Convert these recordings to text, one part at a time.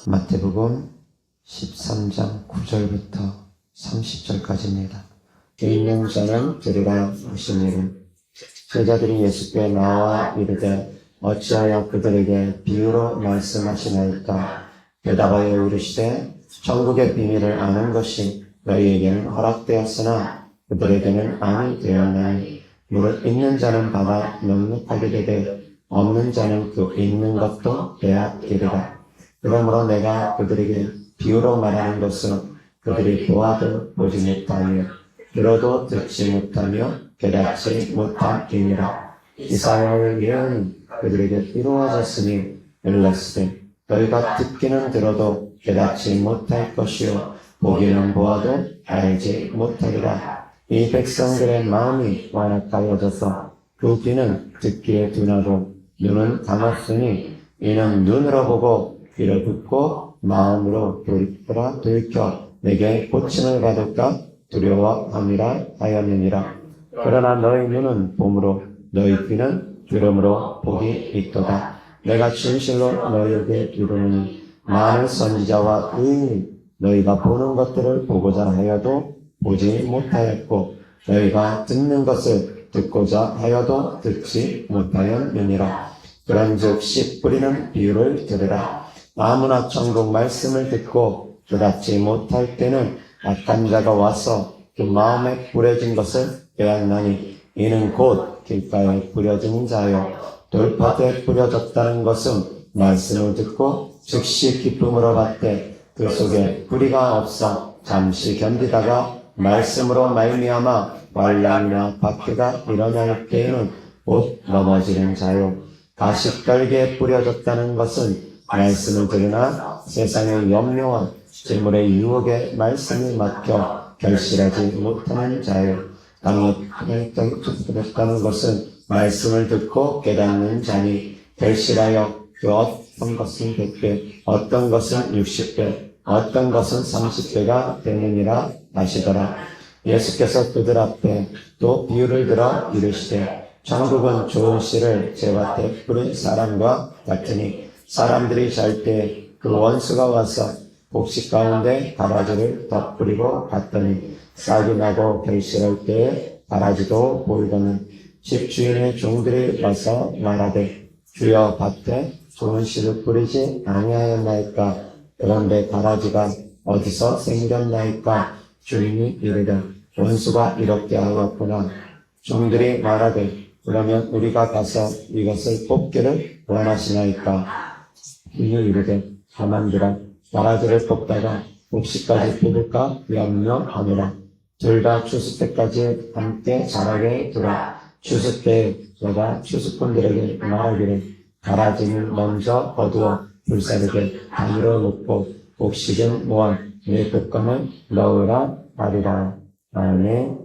마태복음 13장 9절부터 30절까지입니다. 있는 자는 들으라 하시니라. 제자들이 예수께 나와 이르되 어찌하여 그들에게 비유로 말씀하시나이까? 대답하여 이르시되 천국의 비밀을 아는 것이 너희에게는 허락되었으나 그들에게는 아니 되었나니 무릇 있는 자는 받아 넉넉하게 되되 없는 자는 그 있는 것도 빼앗기리라. 그러므로 내가 그들에게 비유로 말하는 것은 그들이 보아도 보지 못하며 들어도 듣지 못하며 깨닫지 못함이니라. 이사야의 예언이 그들에게 이루어졌으니 일렀으되 너희가 듣기는 들어도 깨닫지 못할 것이요 보기는 보아도 알지 못하리라. 이 백성들의 마음이 완악하여져서 그 귀는 듣기에 둔하고 눈은 감았으니 이는 눈으로 보고 귀로 듣고 마음으로 돌이켜 내게 고침을 받을까 두려워함이라 하였느니라. 그러나 너희 눈은 봄으로 너희 귀는 들음으로 복이 있도다. 내가 진실로 너희에게 이르노니 많은 선지자와 의인이 너희가 보는 것들을 보고자 하여도 보지 못하였고 너희가 듣는 것을 듣고자 하여도 듣지 못하였느니라. 그런즉 씨 뿌리는 비유를 들으라. 아무나 천국 말씀을 듣고 깨닫지 못할 때는 악한 자가 와서 그 마음에 뿌려진 것을 빼앗나니 이는 곧 길가에 뿌려진 자요 돌파대에 뿌려졌다는 것은 말씀을 듣고 즉시 기쁨으로 받되 그 속에 뿌리가 없어 잠시 견디다가 말씀으로 말미암아 환난이나 박해가 일어날 때에는 곧 넘어지는 자요 가시떨기에 뿌려졌다는 것은 말씀을 들으나 세상의 염려와 재물의 유혹에 말씀이 막혀 결실하지 못하는 자요 땅에 뿌려졌다는 것은 말씀을 듣고 깨닫는 자니 결실하여 그 어떤 것은 100배 어떤 것은 60배 어떤 것은 30배가 되느니라 하시더라. 예수께서 그들 앞에 또 비유를 들어 이르시되 천국은 좋은 씨를 재밭에 뿌린 사람과 같으니 사람들이 잘 때 그 원수가 와서 곡식 가운데 가라지를 덧뿌리고 갔더니 싹이 나고 결실할 때에 가라지도 보이더니 집주인의 종들이 와서 말하되 주여 밭에 좋은 씨를 뿌리지 아니하였나이까? 그런데 가라지가 어디서 생겼나이까? 주인이 이르되 원수가 이렇게 하였구나. 종들이 말하되 그러면 우리가 가서 이것을 뽑기를 원하시나이까? 주인이 이르되 가만두라. 가라지를 뽑다가 곡식까지 뽑을까 염려하노라. 둘 다 추수 때까지 함께 자라게 두라. 추수 때 내가 추수꾼들에게 말하기를 가라지는 먼저 거두어 불사르게 단으로 놓고 곡식은 모아 내 곶감을 넣으라 하리라. 아멘.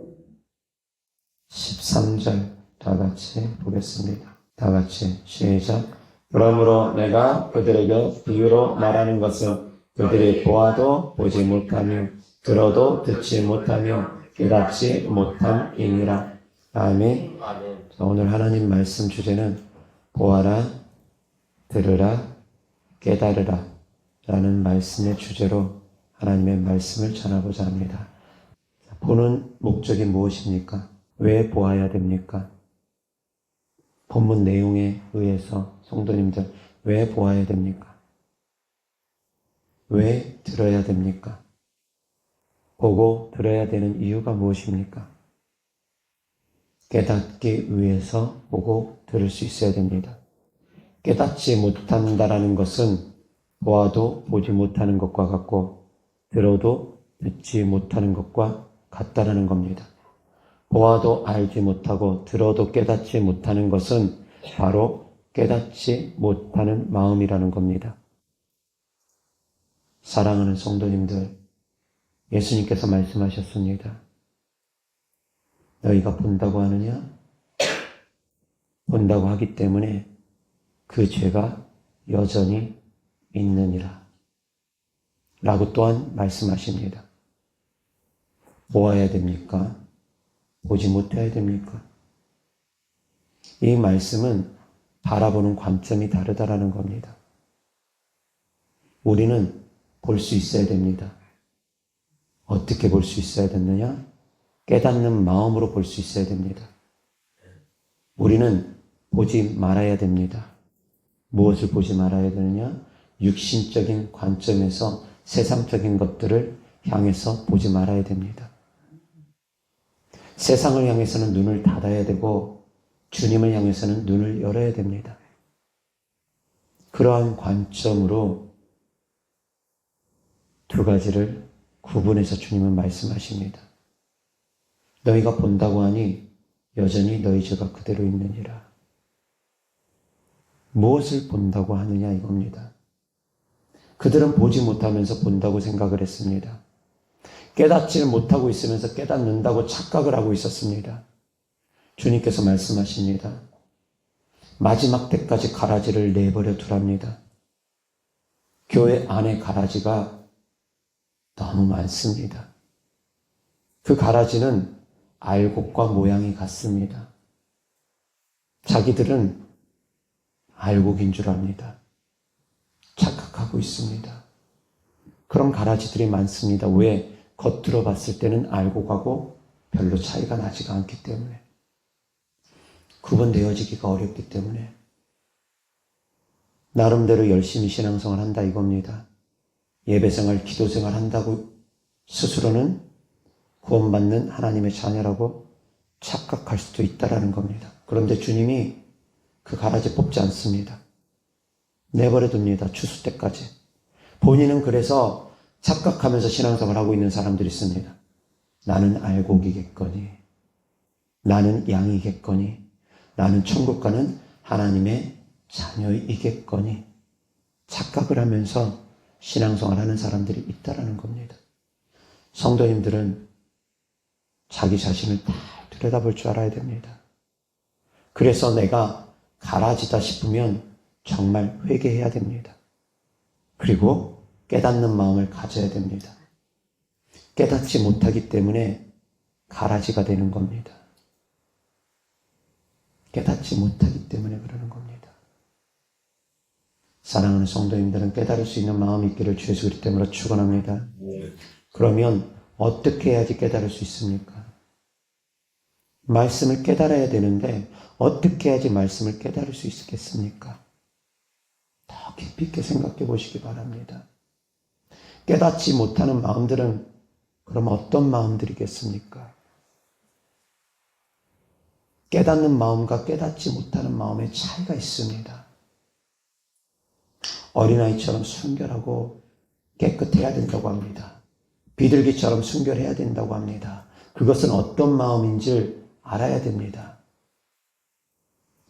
13절 다 같이 보겠습니다. 다 같이 시작. 그러므로 내가 그들에게 비유로 말하는 것은 그들이 보아도 보지 못하며 들어도 듣지 못하며 깨닫지 못함이니라. 아멘. 자, 오늘 하나님 말씀 주제는 보아라, 들으라, 깨달으라 라는 말씀의 주제로 하나님의 말씀을 전하고자 합니다. 보는 목적이 무엇입니까? 왜 보아야 됩니까? 본문 내용에 의해서 성도님들 왜 보아야 됩니까? 왜 들어야 됩니까? 보고 들어야 되는 이유가 무엇입니까? 깨닫기 위해서 보고 들을 수 있어야 됩니다. 깨닫지 못한다라는 것은 보아도 보지 못하는 것과 같고 들어도 듣지 못하는 것과 같다라는 겁니다. 보아도 알지 못하고 들어도 깨닫지 못하는 것은 바로 깨닫지 못하는 마음이라는 겁니다. 사랑하는 성도님들, 예수님께서 말씀하셨습니다. 너희가 본다고 하느냐? 본다고 하기 때문에 그 죄가 여전히 있느니라. 라고 또한 말씀하십니다. 보아야 됩니까? 보지 못해야 됩니까? 이 말씀은 바라보는 관점이 다르다라는 겁니다. 우리는 볼 수 있어야 됩니다. 어떻게 볼 수 있어야 되느냐? 깨닫는 마음으로 볼 수 있어야 됩니다. 우리는 보지 말아야 됩니다. 무엇을 보지 말아야 되느냐? 육신적인 관점에서 세상적인 것들을 향해서 보지 말아야 됩니다. 세상을 향해서는 눈을 닫아야 되고 주님을 향해서는 눈을 열어야 됩니다. 그러한 관점으로 두 가지를 구분해서 주님은 말씀하십니다. 너희가 본다고 하니 여전히 너희 죄가 그대로 있느니라. 무엇을 본다고 하느냐 이겁니다. 그들은 보지 못하면서 본다고 생각을 했습니다. 깨닫지를 못하고 있으면서 깨닫는다고 착각을 하고 있었습니다. 주님께서 말씀하십니다. 마지막 때까지 가라지를 내버려 두랍니다. 교회 안에 가라지가 너무 많습니다. 그 가라지는 알곡과 모양이 같습니다. 자기들은 알곡인 줄 압니다. 착각하고 있습니다. 그런 가라지들이 많습니다. 왜? 겉으로 봤을 때는 알곡하고 별로 차이가 나지가 않기 때문에. 구분되어지기가 어렵기 때문에. 나름대로 열심히 신앙생활 한다 이겁니다. 예배생활, 기도생활 한다고 스스로는 구원받는 하나님의 자녀라고 착각할 수도 있다라는 겁니다. 그런데 주님이 그 가라지 뽑지 않습니다. 내버려 둡니다. 추수 때까지. 본인은 그래서 착각하면서 신앙생활을 하고 있는 사람들이 있습니다. 나는 알곡이겠거니, 나는 양이겠거니, 나는 천국 가는 하나님의 자녀이겠거니 착각을 하면서 신앙생활을 하는 사람들이 있다라는 겁니다. 성도님들은 자기 자신을 다 들여다볼 줄 알아야 됩니다. 그래서 내가 가라지다 싶으면 정말 회개해야 됩니다. 그리고 깨닫는 마음을 가져야 됩니다. 깨닫지 못하기 때문에 가라지가 되는 겁니다. 깨닫지 못하기 때문에 그러는 겁니다. 사랑하는 성도님들은 깨달을 수 있는 마음이 있기를 주 예수 그리스도 이름으로 축원합니다. 그러면 어떻게 해야지 깨달을 수 있습니까? 말씀을 깨달아야 되는데 어떻게 해야지 말씀을 깨달을 수 있겠습니까? 더 깊이 있게 생각해 보시기 바랍니다. 깨닫지 못하는 마음들은 그럼 어떤 마음들이겠습니까? 깨닫는 마음과 깨닫지 못하는 마음의 차이가 있습니다. 어린아이처럼 순결하고 깨끗해야 된다고 합니다. 비둘기처럼 순결해야 된다고 합니다. 그것은 어떤 마음인지 알아야 됩니다.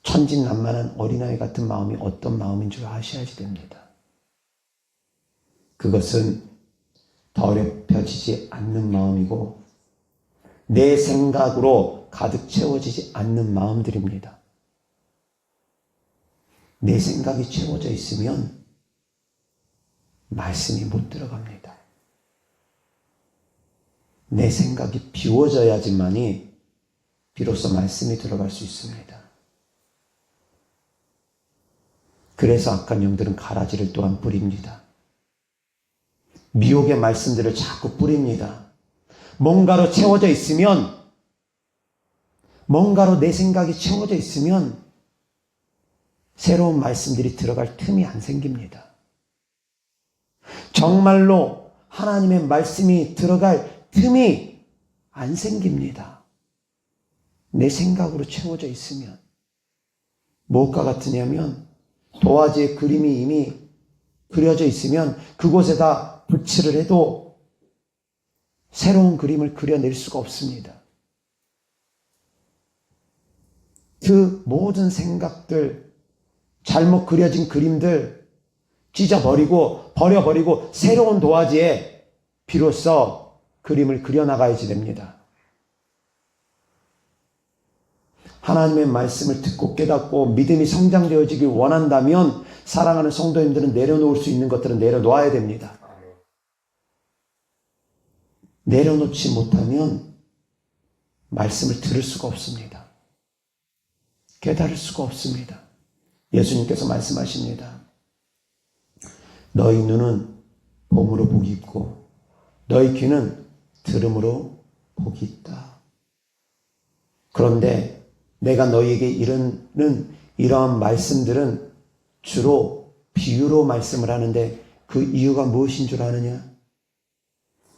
천진난만한 어린아이 같은 마음이 어떤 마음인 줄 아셔야지 됩니다. 그것은 더럽혀지지 않는 마음이고 내 생각으로 가득 채워지지 않는 마음들입니다. 내 생각이 채워져 있으면 말씀이 못 들어갑니다. 내 생각이 비워져야지만이 비로소 말씀이 들어갈 수 있습니다. 그래서 악한 영들은 가라지를 또한 뿌립니다. 미혹의 말씀들을 자꾸 뿌립니다. 뭔가로 채워져 있으면, 뭔가로 내 생각이 채워져 있으면 새로운 말씀들이 들어갈 틈이 안 생깁니다. 정말로 하나님의 말씀이 들어갈 틈이 안 생깁니다. 내 생각으로 채워져 있으면. 무엇과 같으냐면 도화지에 그림이 이미 그려져 있으면 그곳에다 붓칠을 해도 새로운 그림을 그려낼 수가 없습니다. 그 모든 생각들, 잘못 그려진 그림들 찢어버리고 버려버리고 새로운 도화지에 비로소 그림을 그려나가야지 됩니다. 하나님의 말씀을 듣고 깨닫고 믿음이 성장되어지길 원한다면 사랑하는 성도님들은 내려놓을 수 있는 것들은 내려놓아야 됩니다. 내려놓지 못하면 말씀을 들을 수가 없습니다. 깨달을 수가 없습니다. 예수님께서 말씀하십니다. 너희 눈은 봄으로 복이 있고 너희 귀는 들음으로 복이 있다. 그런데 내가 너희에게 이르는 이러한 말씀들은 주로 비유로 말씀을 하는데 그 이유가 무엇인 줄 아느냐?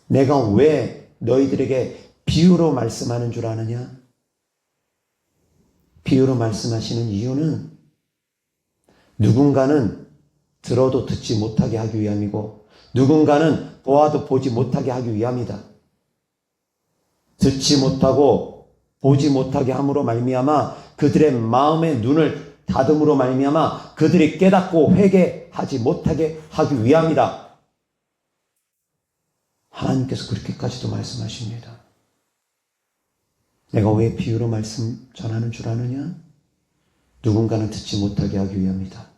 내가 왜 너희들에게 비유로 말씀하는 줄 아느냐? 비유로 말씀하시는 이유는 누군가는 들어도 듣지 못하게 하기 위함이고 누군가는 보아도 보지 못하게 하기 위함이다. 듣지 못하고 보지 못하게 함으로 말미암아 그들의 마음의 눈을 닫음으로 말미암아 그들이 깨닫고 회개하지 못하게 하기 위함이다. 하나님께서 그렇게까지도 말씀하십니다. 내가 왜 비유로 말씀 전하는 줄 아느냐? 누군가는 듣지 못하게 하기 위함이다.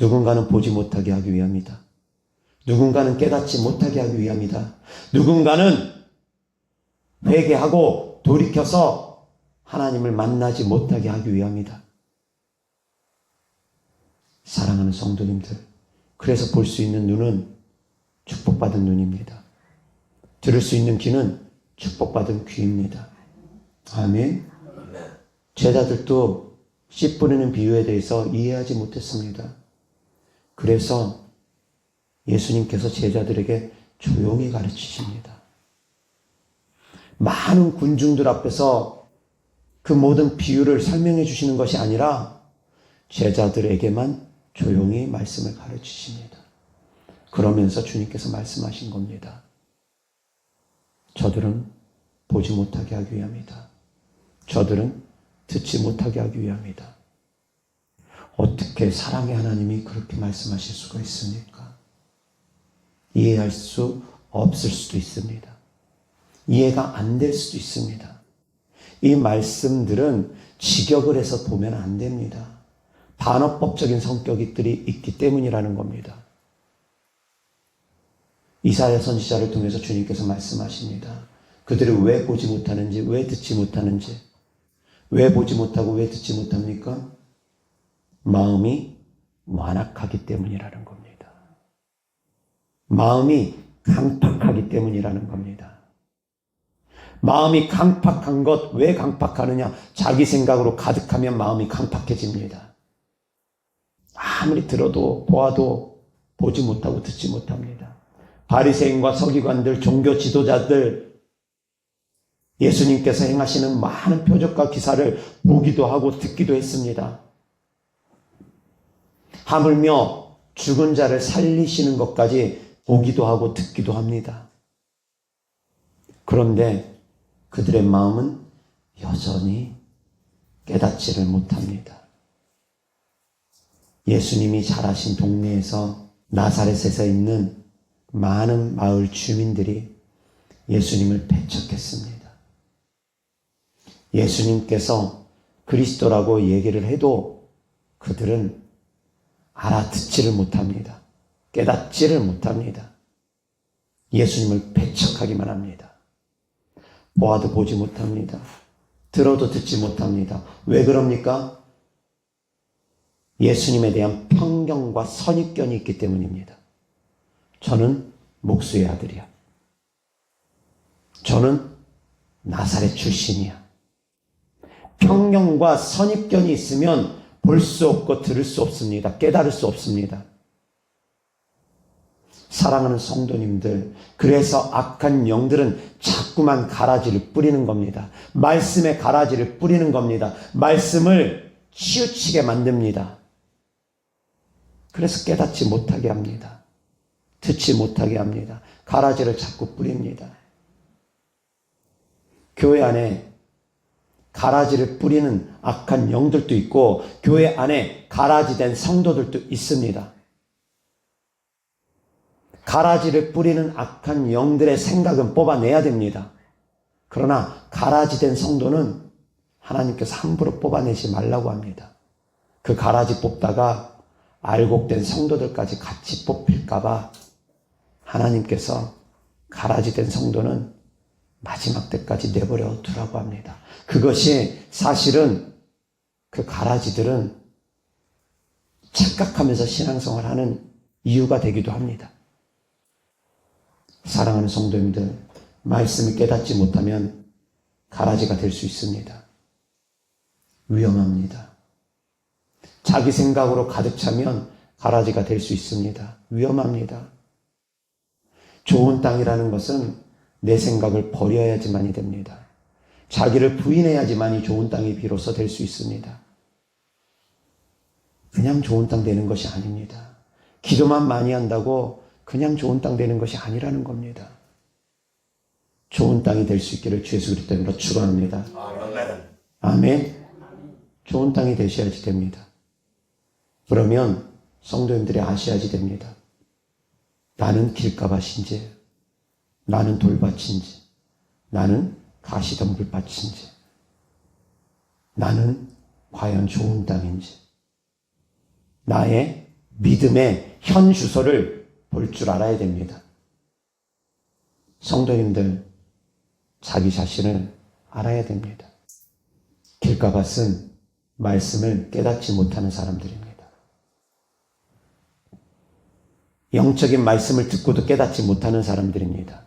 누군가는 보지 못하게 하기 위함이다. 누군가는 깨닫지 못하게 하기 위함이다. 누군가는 회개하고 돌이켜서 하나님을 만나지 못하게 하기 위함이다. 사랑하는 성도님들, 그래서 볼 수 있는 눈은 축복받은 눈입니다. 들을 수 있는 귀는 축복받은 귀입니다. 아멘. 제자들도 씨 뿌리는 비유에 대해서 이해하지 못했습니다. 그래서 예수님께서 제자들에게 조용히 가르치십니다. 많은 군중들 앞에서 그 모든 비유를 설명해 주시는 것이 아니라 제자들에게만 조용히 말씀을 가르치십니다. 그러면서 주님께서 말씀하신 겁니다. 저들은 보지 못하게 하기 위함이다. 저들은 듣지 못하게 하기 위함이다. 어떻게 사랑의 하나님이 그렇게 말씀하실 수가 있습니까? 이해할 수 없을 수도 있습니다. 이해가 안 될 수도 있습니다. 이 말씀들은 직역을 해서 보면 안 됩니다. 반어법적인 성격들이 있기 때문이라는 겁니다. 이사야 선지자를 통해서 주님께서 말씀하십니다. 그들이 왜 보지 못하는지, 왜 듣지 못하는지, 왜 보지 못하고 왜 듣지 못합니까? 마음이 완악하기 때문이라는 겁니다. 마음이 강팍하기 때문이라는 겁니다. 마음이 강팍한 것, 왜 강팍하느냐? 자기 생각으로 가득하면 마음이 강팍해집니다. 아무리 들어도 보아도 보지 못하고 듣지 못합니다. 바리새인과 서기관들, 종교 지도자들, 예수님께서 행하시는 많은 표적과 기사를 보기도 하고 듣기도 했습니다. 하물며 죽은 자를 살리시는 것까지 보기도 하고 듣기도 합니다. 그런데 그들의 마음은 여전히 깨닫지를 못합니다. 예수님이 자라신 동네에서 나사렛에서 있는 많은 마을 주민들이 예수님을 배척했습니다. 예수님께서 그리스도라고 얘기를 해도 그들은 알아듣지를 못합니다. 깨닫지를 못합니다. 예수님을 배척하기만 합니다. 보아도 보지 못합니다. 들어도 듣지 못합니다. 왜 그럽니까? 예수님에 대한 편견과 선입견이 있기 때문입니다. 저는 목수의 아들이야. 저는 나사렛 출신이야. 편견과 선입견이 있으면 볼 수 없고 들을 수 없습니다. 깨달을 수 없습니다. 사랑하는 성도님들, 그래서 악한 영들은 자꾸만 가라지를 뿌리는 겁니다. 말씀에 가라지를 뿌리는 겁니다. 말씀을 치우치게 만듭니다. 그래서 깨닫지 못하게 합니다. 듣지 못하게 합니다. 가라지를 자꾸 뿌립니다. 교회 안에 가라지를 뿌리는 악한 영들도 있고 교회 안에 가라지된 성도들도 있습니다. 가라지를 뿌리는 악한 영들의 생각은 뽑아내야 됩니다. 그러나 가라지된 성도는 하나님께서 함부로 뽑아내지 말라고 합니다. 그 가라지 뽑다가 알곡된 성도들까지 같이 뽑힐까봐 하나님께서 가라지된 성도는 마지막 때까지 내버려 두라고 합니다. 그것이 사실은 그 가라지들은 착각하면서 신앙생활하는 이유가 되기도 합니다. 사랑하는 성도님들, 말씀을 깨닫지 못하면 가라지가 될 수 있습니다. 위험합니다. 자기 생각으로 가득 차면 가라지가 될 수 있습니다. 위험합니다. 좋은 땅이라는 것은 내 생각을 버려야지만이 됩니다. 자기를 부인해야지만이 좋은 땅이 비로소 될 수 있습니다. 그냥 좋은 땅 되는 것이 아닙니다. 기도만 많이 한다고 그냥 좋은 땅 되는 것이 아니라는 겁니다. 좋은 땅이 될 수 있기를 주 예수 그리스도 이름으로 축원합니다. 아멘. 좋은 땅이 되셔야지 됩니다. 그러면 성도님들이 아셔야지 됩니다. 나는 길가밭인지, 나는 돌밭인지, 나는 가시덤불밭인지, 나는 과연 좋은 땅인지, 나의 믿음의 현 주소를 볼 줄 알아야 됩니다. 성도님들, 자기 자신을 알아야 됩니다. 길가밭은 말씀을 깨닫지 못하는 사람들입니다. 영적인 말씀을 듣고도 깨닫지 못하는 사람들입니다.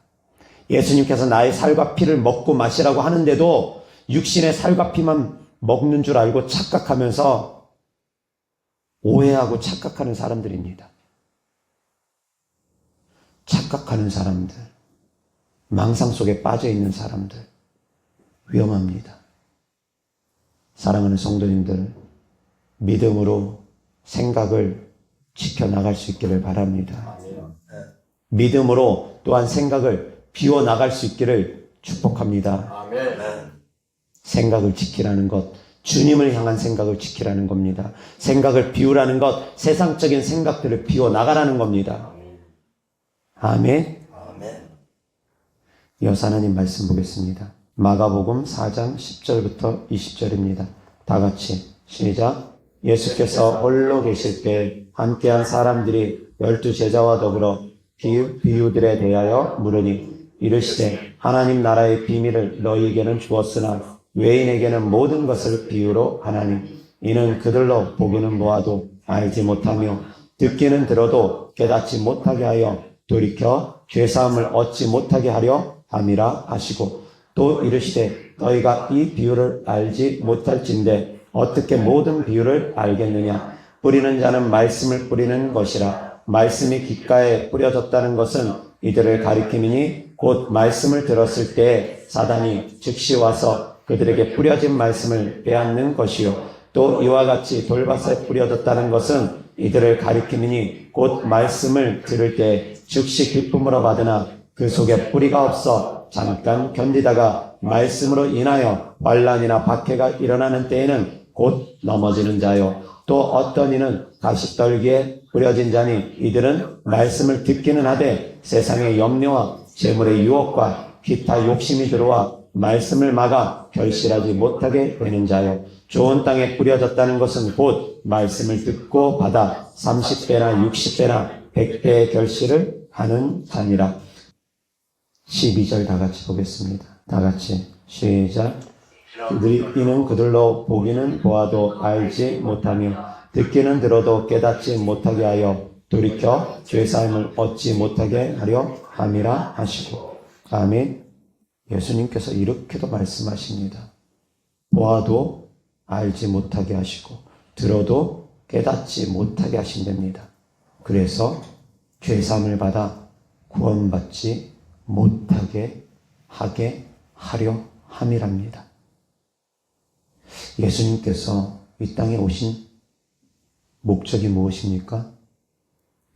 예수님께서 나의 살과 피를 먹고 마시라고 하는데도 육신의 살과 피만 먹는 줄 알고 착각하면서 오해하고 착각하는 사람들입니다. 착각하는 사람들, 망상 속에 빠져 있는 사람들, 위험합니다. 사랑하는 성도님들, 믿음으로 생각을 지켜나갈 수 있기를 바랍니다. 믿음으로 또한 생각을 비워나갈 수 있기를 축복합니다. 생각을 지키라는 것, 주님을 향한 생각을 지키라는 겁니다. 생각을 비우라는 것, 세상적인 생각들을 비워나가라는 겁니다. 아멘. 이어서 하나님 말씀 보겠습니다. 마가복음 4장 10절부터 20절입니다. 다 같이 시작. 예수께서 홀로 계실 때 함께한 사람들이 12제자와 더불어 비유들에 대하여 물으니 이르시되 하나님 나라의 비밀을 너희에게는 주었으나 외인에게는 모든 것을 비유로 하나니 이는 그들로 보기는 보아도 알지 못하며 듣기는 들어도 깨닫지 못하게 하여 돌이켜 죄사함을 얻지 못하게 하려 함이라 하시고 또 이르시되 너희가 이 비유를 알지 못할진대 어떻게 모든 비유를 알겠느냐. 뿌리는 자는 말씀을 뿌리는 것이라. 말씀이 귓가에 뿌려졌다는 것은 이들을 가리킴이니 곧 말씀을 들었을 때 사단이 즉시 와서 그들에게 뿌려진 말씀을 빼앗는 것이요. 또 이와 같이 돌밭에 뿌려졌다는 것은 이들을 가리킴이니 곧 말씀을 들을 때 즉시 기쁨으로 받으나 그 속에 뿌리가 없어 잠깐 견디다가 말씀으로 인하여 환난이나 박해가 일어나는 때에는 곧 넘어지는 자요. 또 어떤 이는 가시떨기에 뿌려진 자니 이들은 말씀을 듣기는 하되 세상의 염려와 재물의 유혹과 기타 욕심이 들어와 말씀을 막아 결실하지 못하게 되는 자요. 좋은 땅에 뿌려졌다는 것은 곧 말씀을 듣고 받아 30배나 60배나 100배의 결실을 하는 자니라. 12절 다 같이 보겠습니다. 다 같이 시작. 이는 그들로 보기는 보아도 알지 못하며 듣기는 들어도 깨닫지 못하게 하여 돌이켜 죄사함을 얻지 못하게 하려 함이라 하시고. 아멘. 예수님께서 이렇게도 말씀하십니다. 보아도 알지 못하게 하시고 들어도 깨닫지 못하게 하신답니다. 그래서 죄사함을 받아 구원받지 못하게 하게 하려 함이랍니다. 예수님께서 이 땅에 오신 목적이 무엇입니까?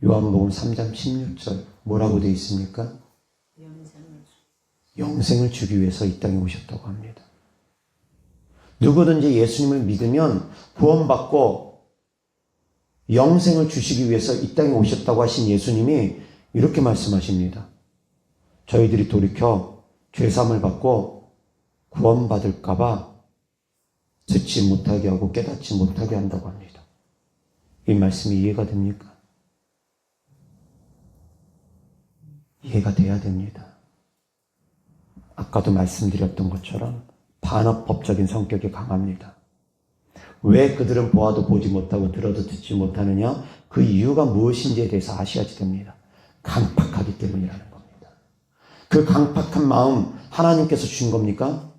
요한복음 3장 16절 뭐라고 되어 있습니까? 영생을 주기 위해서 이 땅에 오셨다고 합니다. 누구든지 예수님을 믿으면 구원받고 영생을 주시기 위해서 이 땅에 오셨다고 하신 예수님이 이렇게 말씀하십니다. 저희들이 돌이켜 죄사함을 받고 구원받을까 봐 듣지 못하게 하고 깨닫지 못하게 한다고 합니다. 이 말씀이 이해가 됩니까? 이해가 돼야 됩니다. 아까도 말씀드렸던 것처럼 반업법적인 성격이 강합니다. 왜 그들은 보아도 보지 못하고 들어도 듣지 못하느냐? 그 이유가 무엇인지에 대해서 아셔야지 됩니다. 강팍하기 때문이라는 겁니다. 그 강팍한 마음 하나님께서 주신 겁니까?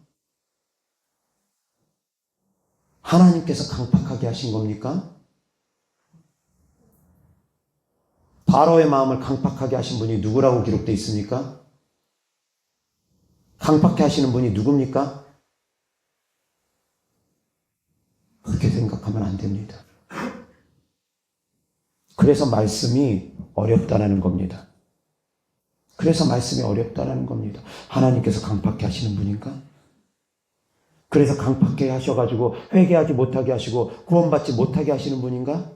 하나님께서 강팍하게 하신 겁니까? 바로의 마음을 강팍하게 하신 분이 누구라고 기록되어 있습니까? 강팍하게 하시는 분이 누굽니까? 그렇게 생각하면 안 됩니다. 그래서 말씀이 어렵다는 겁니다. 그래서 말씀이 어렵다는 겁니다. 하나님께서 강팍하게 하시는 분인가? 그래서 강팍하게 하셔가지고 회개하지 못하게 하시고 구원받지 못하게 하시는 분인가?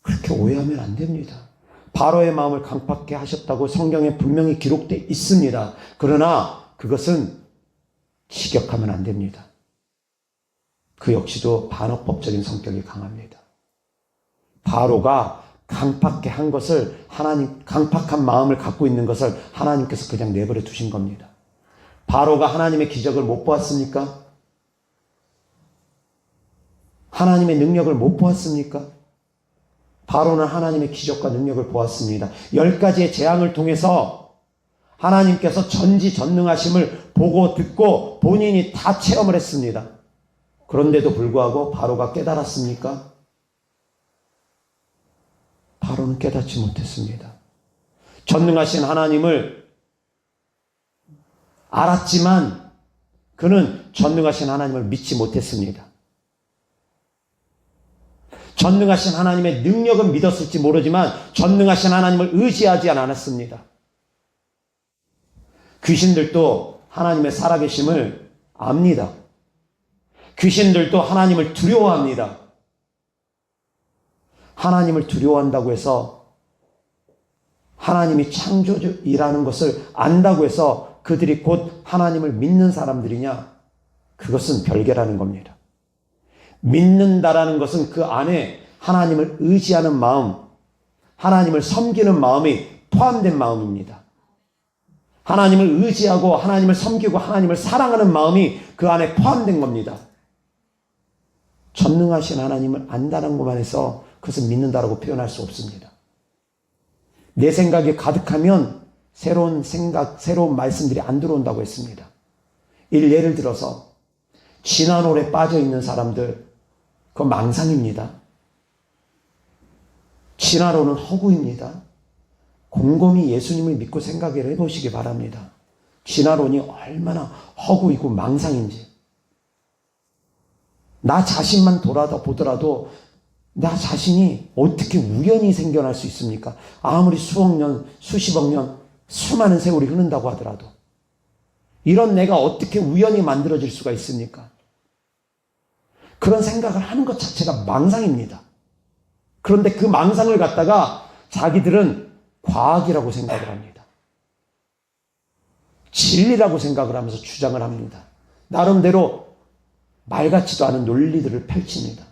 그렇게 오해하면 안 됩니다. 바로의 마음을 강팍하게 하셨다고 성경에 분명히 기록되어 있습니다. 그러나 그것은 직역하면 안 됩니다. 그 역시도 반어법적인 성격이 강합니다. 바로가 강팍하게 한 것을 강팍한 마음을 갖고 있는 것을 하나님께서 그냥 내버려 두신 겁니다. 바로가 하나님의 기적을 못 보았습니까? 하나님의 능력을 못 보았습니까? 바로는 하나님의 기적과 능력을 보았습니다. 10가지의 재앙을 통해서 하나님께서 전지전능하심을 보고 듣고 본인이 다 체험을 했습니다. 그런데도 불구하고 바로가 깨달았습니까? 바로는 깨닫지 못했습니다. 전능하신 하나님을 알았지만 그는 전능하신 하나님을 믿지 못했습니다. 전능하신 하나님의 능력은 믿었을지 모르지만 전능하신 하나님을 의지하지 않았습니다. 귀신들도 하나님의 살아계심을 압니다. 귀신들도 하나님을 두려워합니다. 하나님을 두려워한다고 해서 하나님이 창조주이라는 것을 안다고 해서 그들이 곧 하나님을 믿는 사람들이냐? 그것은 별개라는 겁니다. 믿는다라는 것은 그 안에 하나님을 의지하는 마음, 하나님을 섬기는 마음이 포함된 마음입니다. 하나님을 의지하고 하나님을 섬기고 하나님을 사랑하는 마음이 그 안에 포함된 겁니다. 전능하신 하나님을 안다는 것만 해서 그것을 믿는다라고 표현할 수 없습니다. 내 생각이 가득하면 새로운 생각, 새로운 말씀들이 안 들어온다고 했습니다. 예를 들어서 진화론에 빠져 있는 사람들, 그건 망상입니다. 진화론은 허구입니다. 곰곰이 예수님을 믿고 생각을 해보시기 바랍니다. 진화론이 얼마나 허구이고 망상인지. 나 자신만 돌아보더라도 나 자신이 어떻게 우연히 생겨날 수 있습니까? 아무리 수억 년, 수십억 년, 수많은 세월이 흐른다고 하더라도 이런 내가 어떻게 우연히 만들어질 수가 있습니까? 그런 생각을 하는 것 자체가 망상입니다. 그런데 그 망상을 갖다가 자기들은 과학이라고 생각을 합니다. 진리라고 생각을 하면서 주장을 합니다. 나름대로 말 같지도 않은 논리들을 펼칩니다.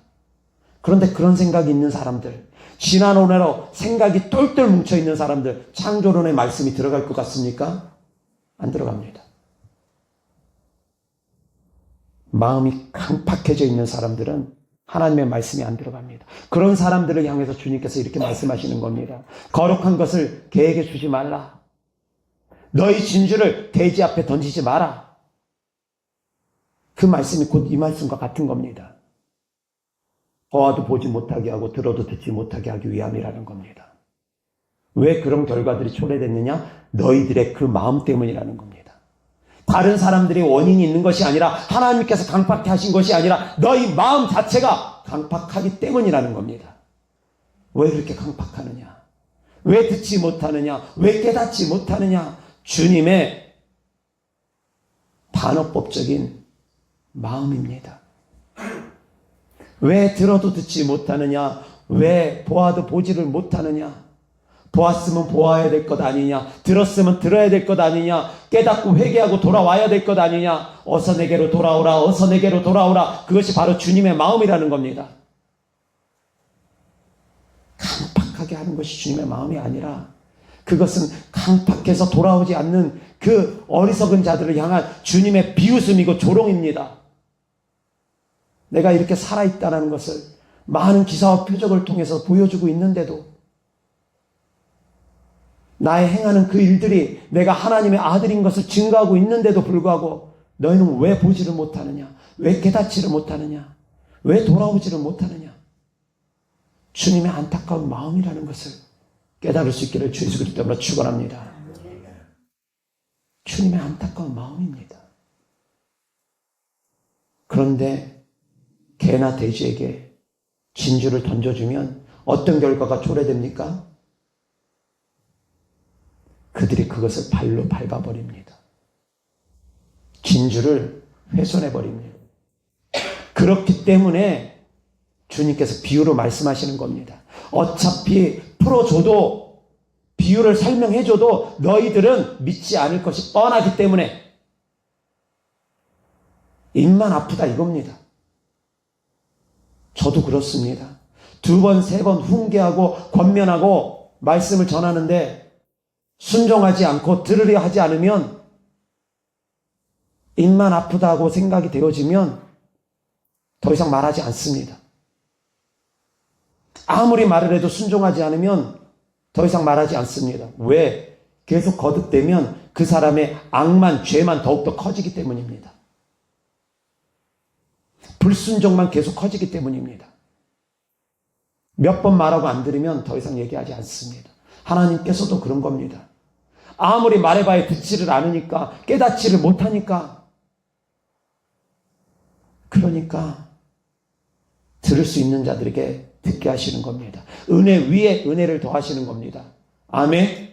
그런데 그런 생각이 있는 사람들, 진화론으로 생각이 똘똘 뭉쳐있는 사람들, 창조론의 말씀이 들어갈 것 같습니까? 안 들어갑니다. 마음이 강팍해져 있는 사람들은 하나님의 말씀이 안 들어갑니다. 그런 사람들을 향해서 주님께서 이렇게 말씀하시는 겁니다. 거룩한 것을 개에게 주지 말라. 너희 진주를 돼지 앞에 던지지 마라. 그 말씀이 곧 이 말씀과 같은 겁니다. 보아도 보지 못하게 하고 들어도 듣지 못하게 하기 위함이라는 겁니다. 왜 그런 결과들이 초래됐느냐? 너희들의 그 마음 때문이라는 겁니다. 다른 사람들이 원인이 있는 것이 아니라 하나님께서 강팍하게 하신 것이 아니라 너희 마음 자체가 강팍하기 때문이라는 겁니다. 왜 그렇게 강팍하느냐? 왜 듣지 못하느냐? 왜 깨닫지 못하느냐? 주님의 반어법적인 마음입니다. 왜 들어도 듣지 못하느냐? 왜 보아도 보지를 못하느냐? 보았으면 보아야 될 것 아니냐? 들었으면 들어야 될 것 아니냐? 깨닫고 회개하고 돌아와야 될 것 아니냐? 어서 내게로 돌아오라, 어서 내게로 돌아오라. 그것이 바로 주님의 마음이라는 겁니다. 강팍하게 하는 것이 주님의 마음이 아니라 그것은 강팍해서 돌아오지 않는 그 어리석은 자들을 향한 주님의 비웃음이고 조롱입니다. 내가 이렇게 살아있다는 것을 많은 기사와 표적을 통해서 보여주고 있는데도, 나의 행하는 그 일들이 내가 하나님의 아들인 것을 증거하고 있는데도 불구하고 너희는 왜 보지를 못하느냐? 왜 깨닫지를 못하느냐? 왜 돌아오지를 못하느냐? 주님의 안타까운 마음이라는 것을 깨달을 수 있기를 주 예수 그리스도 이름으로 축원합니다. 주님의 안타까운 마음입니다. 그런데 개나 돼지에게 진주를 던져주면 어떤 결과가 초래됩니까? 그들이 그것을 발로 밟아버립니다. 진주를 훼손해버립니다. 그렇기 때문에 주님께서 비유로 말씀하시는 겁니다. 어차피 풀어줘도, 비유를 설명해줘도 너희들은 믿지 않을 것이 뻔하기 때문에 입만 아프다 이겁니다. 저도 그렇습니다. 2번, 3번 훈계하고 권면하고 말씀을 전하는데 순종하지 않고 들으려 하지 않으면, 입만 아프다고 생각이 되어지면 더 이상 말하지 않습니다. 아무리 말을 해도 순종하지 않으면 더 이상 말하지 않습니다. 왜? 계속 거듭되면 그 사람의 악만, 죄만 더욱더 커지기 때문입니다. 불순종만 계속 커지기 때문입니다. 몇 번 말하고 안 들으면 더 이상 얘기하지 않습니다. 하나님께서도 그런 겁니다. 아무리 말해봐야 듣지를 않으니까, 깨닫지를 못하니까, 그러니까 들을 수 있는 자들에게 듣게 하시는 겁니다. 은혜 위에 은혜를 더하시는 겁니다. 아멘.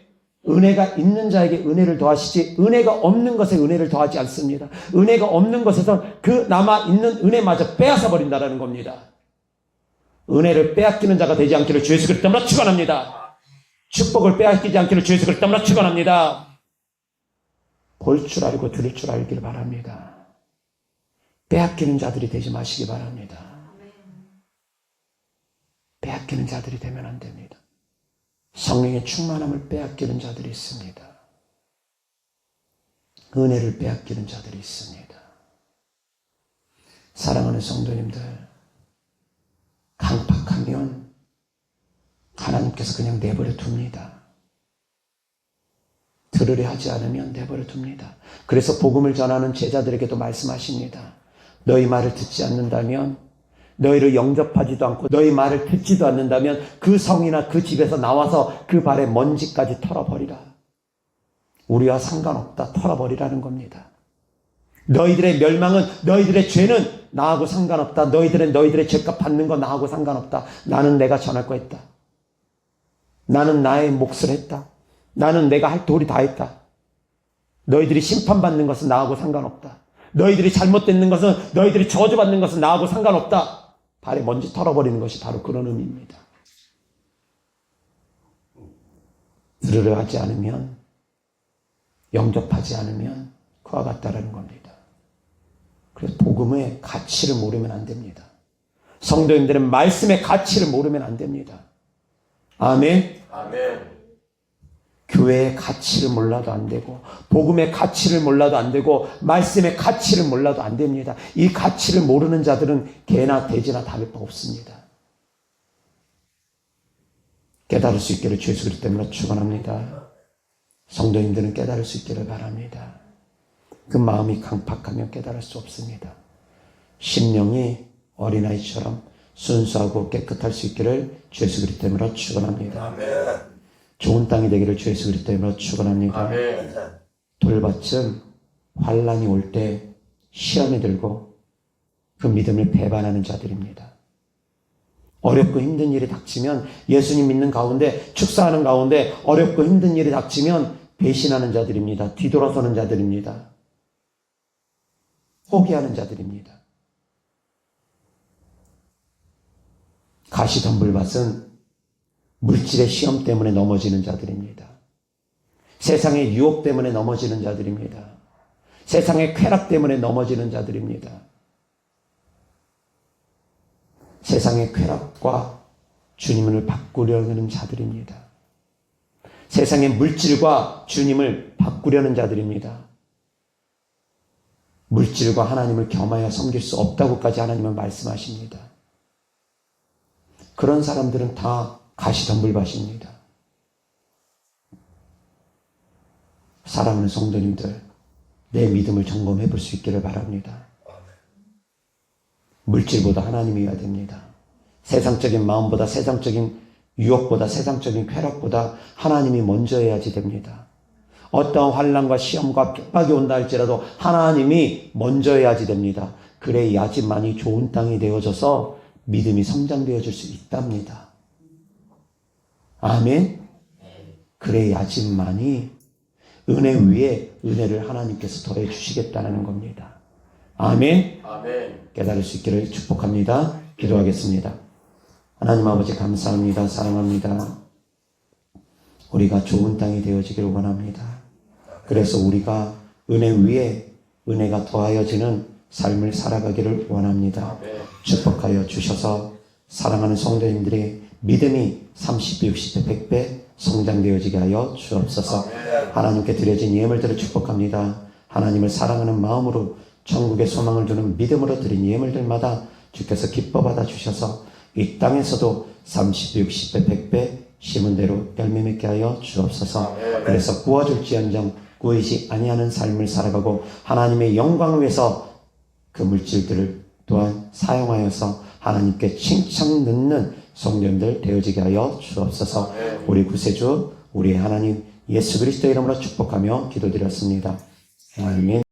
은혜가 있는 자에게 은혜를 더하시지 은혜가 없는 것에 은혜를 더하지 않습니다. 은혜가 없는 것에선 그 남아있는 은혜마저 빼앗아 버린다는 겁니다. 은혜를 빼앗기는 자가 되지 않기를 주 예수 그리스도 이름으로 축원합니다. 축복을 빼앗기지 않기를 주 예수 그리스도 이름으로 축원합니다. 볼 줄 알고 들을 줄 알기를 바랍니다. 빼앗기는 자들이 되지 마시기 바랍니다. 빼앗기는 자들이 되면 안 됩니다. 성령의 충만함을 빼앗기는 자들이 있습니다. 은혜를 빼앗기는 자들이 있습니다. 사랑하는 성도님들, 강팍하면 하나님께서 그냥 내버려 둡니다. 들으려 하지 않으면 내버려 둡니다. 그래서 복음을 전하는 제자들에게도 말씀하십니다. 너희 말을 듣지 않는다면, 너희를 영접하지도 않고 너희 말을 듣지도 않는다면 그 성이나 그 집에서 나와서 그 발에 먼지까지 털어버리라. 우리와 상관없다. 털어버리라는 겁니다. 너희들의 멸망은, 너희들의 죄는 나하고 상관없다. 너희들의 죄값 받는 건 나하고 상관없다. 나는 내가 전할 거 했다. 나는 나의 몫을 했다. 나는 내가 할 도리 다 했다. 너희들이 심판받는 것은 나하고 상관없다. 너희들이 잘못되는 것은, 너희들이 저주받는 것은 나하고 상관없다. 발에 먼지 털어버리는 것이 바로 그런 의미입니다. 들으려 하지 않으면, 영접하지 않으면 그와 같다라는 겁니다. 그래서 복음의 가치를 모르면 안 됩니다. 성도님들은 말씀의 가치를 모르면 안 됩니다. 아멘. 아멘. 교회의 가치를 몰라도 안 되고, 복음의 가치를 몰라도 안 되고, 말씀의 가치를 몰라도 안 됩니다. 이 가치를 모르는 자들은 개나 돼지나 다를 바 없습니다. 깨달을 수 있기를 주 예수 그리스도 이름으로 축원합니다. 성도님들은 깨달을 수 있기를 바랍니다. 그 마음이 강팍하면 깨달을 수 없습니다. 심령이 어린아이처럼 순수하고 깨끗할 수 있기를 주 예수 그리스도 이름으로 축원합니다. 아멘. 좋은 땅이 되기를 주 예수 그리스도 이름으로 축원합니다. 아멘. 돌밭은 환난이 올 때 시험이 들고 그 믿음을 배반하는 자들입니다. 어렵고 힘든 일이 닥치면, 예수님 믿는 가운데, 축사하는 가운데 어렵고 힘든 일이 닥치면 배신하는 자들입니다. 뒤돌아서는 자들입니다. 포기하는 자들입니다. 가시덤불밭은 물질의 시험 때문에 넘어지는 자들입니다. 세상의 유혹 때문에 넘어지는 자들입니다. 세상의 쾌락 때문에 넘어지는 자들입니다. 세상의 쾌락과 주님을 바꾸려는 자들입니다. 세상의 물질과 주님을 바꾸려는 자들입니다. 물질과 하나님을 겸하여 섬길 수 없다고까지 하나님은 말씀하십니다. 그런 사람들은 다 가시덤불밭입니다. 사랑하는 성도님들, 내 믿음을 점검해 볼 수 있기를 바랍니다. 물질보다 하나님이어야 됩니다. 세상적인 마음보다, 세상적인 유혹보다, 세상적인 쾌락보다 하나님이 먼저여야지 됩니다. 어떠한 환난과 시험과 핍박이 온다 할지라도 하나님이 먼저여야지 됩니다. 그래야지만이 좋은 땅이 되어져서 믿음이 성장되어질 수 있답니다. 아멘. 그래야지만이 은혜 위에 은혜를 하나님께서 더해 주시겠다는 겁니다. 아멘. 아멘. 깨달을 수 있기를 축복합니다. 기도하겠습니다. 하나님 아버지 감사합니다. 사랑합니다. 우리가 좋은 땅이 되어지기를 원합니다. 그래서 우리가 은혜 위에 은혜가 더하여지는 삶을 살아가기를 원합니다. 축복하여 주셔서 사랑하는 성도님들의 믿음이 30배, 60배, 100배 성장되어지게 하여 주옵소서. 하나님께 드려진 예물들을 축복합니다. 하나님을 사랑하는 마음으로 천국의 소망을 두는 믿음으로 드린 예물들마다 주께서 기뻐 받아 주셔서 이 땅에서도 30배, 60배, 100배 심은 대로 열매 맺게 하여 주옵소서. 그래서 구워줄지언정 구이지 아니하는 삶을 살아가고 하나님의 영광을 위해서 그 물질들을 또한 사용하여서 하나님께 칭찬 듣는 성도님들 되어지게 하여 주옵소서. 우리 구세주 우리 하나님 예수 그리스도의 이름으로 축복하며 기도드렸습니다. 아멘.